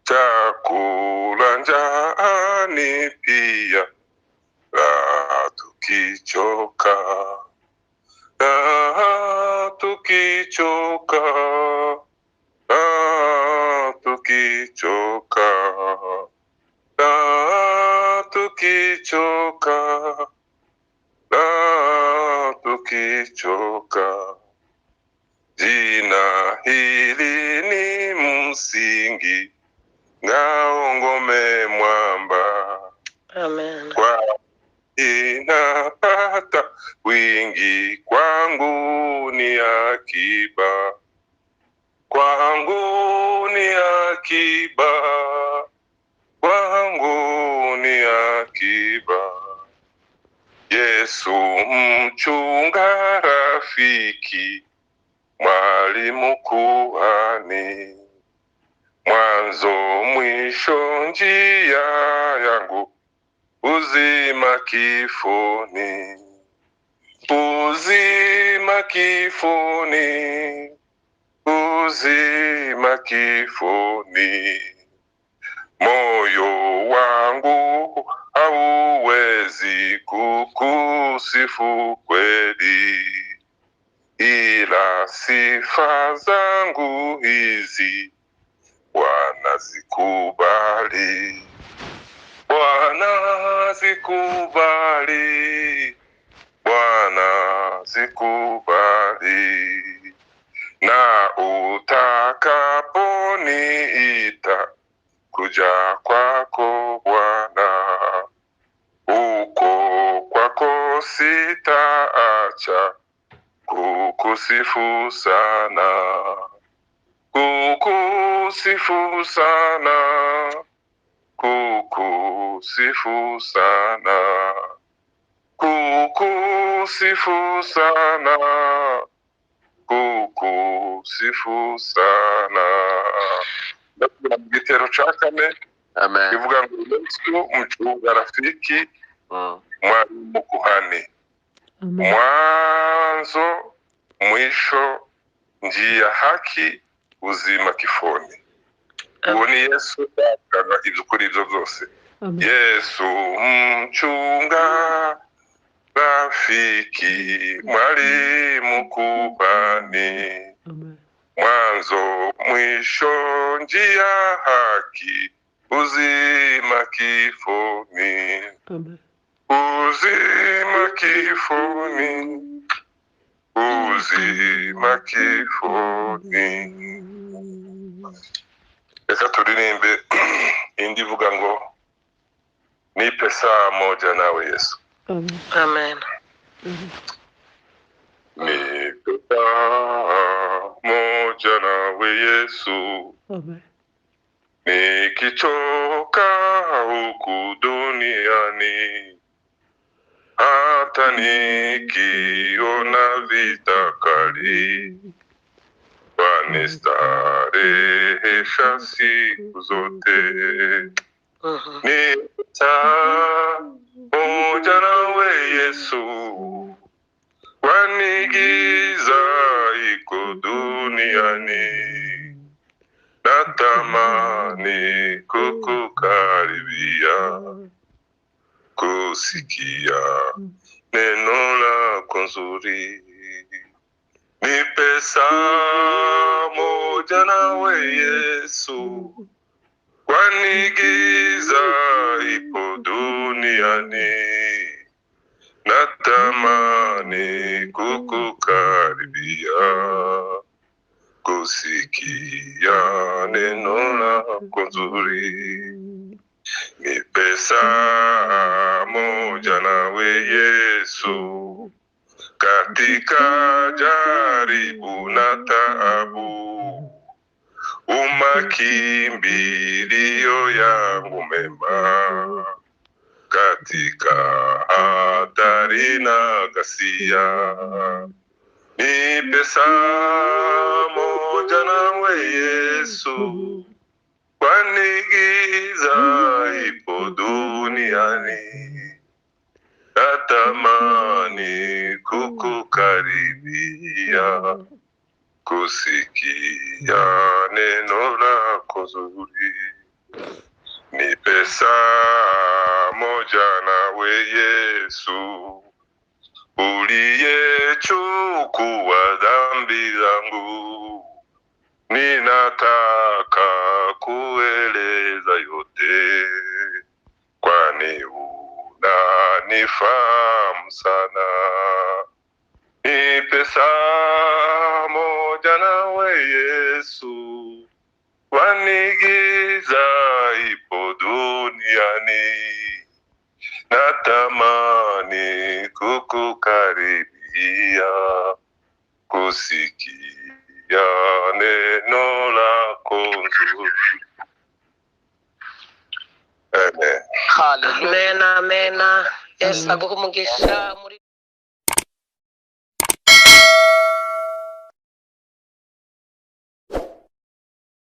chakula njaani pia, tukichoka, tukichoka, tukichoka, tukichoka, tukichoka. Jina hili ni msingi, ngao, ngome, mwamba. Amen. Kwa inapata wingi, kwangu ni akiba, kwangu ni akiba, kwangu ni akiba. Yesu mchunga, rafiki, mwalimu, kuhani, mwanzo mwisho, njia yangu, uzima kifoni, uzima kifoni, uzima kifoni. Moyo wangu hauwezi kukusifu kweli, ila sifa zangu hizi Bwana zikubali, Bwana zikubali, Bwana zikubali. Na utakaponiita kuja kwako Bwana, uko kwako sitaacha kukusifu sana, kukusifu sana, kukusifu sana, kukusifu sana, kukusifu sana. Igitero ca kane, Amen. kivuga ngo Yesu mchunga, rafiki, mwalimu, kuhani, mwanzo mwisho, njia, haki, uzima kifoni. Uwo ni Yesu yakana ivyo kuri ivyo vyose. Yesu mchunga, rafiki, mwalimu, kuhani, mwanzo mwisho, njia, haki, uzima kifoni, uzima kifoni, uzima kifoni. Reka turirimbe indi ivuga ngo nipe saa moja nawe Yesu. Amen. Nipe saa moja nawe Yesu, nikichoka huku duniani, hata nikiona vita kali, wanistarehesha siku zote. Nipe saa moja nawe Yesu, kwani giza iko duniani, natamani kukukaribia, kusikia neno lako nzuri. Nipe saa moja nawe Yesu, kwani giza ipo duniani, natamani kukukaribia, kusikia neno lako nzuri. Nipe saa moja nawe Yesu, katika jaribu na taabu, umakimbilio yangu mema, katika hatari na ghasia. Nipe saa moja nawe Yesu, kwani giza ipo duniani, natamani kukukaribia, kusikia neno lako zuri. Nipe saa moja nawe Yesu, uliyechukua dhambi zangu. Ninataka kueleza yote, kwani unanifahamu sana. Nipe saa moja nawe Yesu, kwani giza ipo duniani. Natamani kukukaribia, kusikia neno lako nzuri. Amen. Hallelujah. Amen. Amen. Yes, agukumugisha.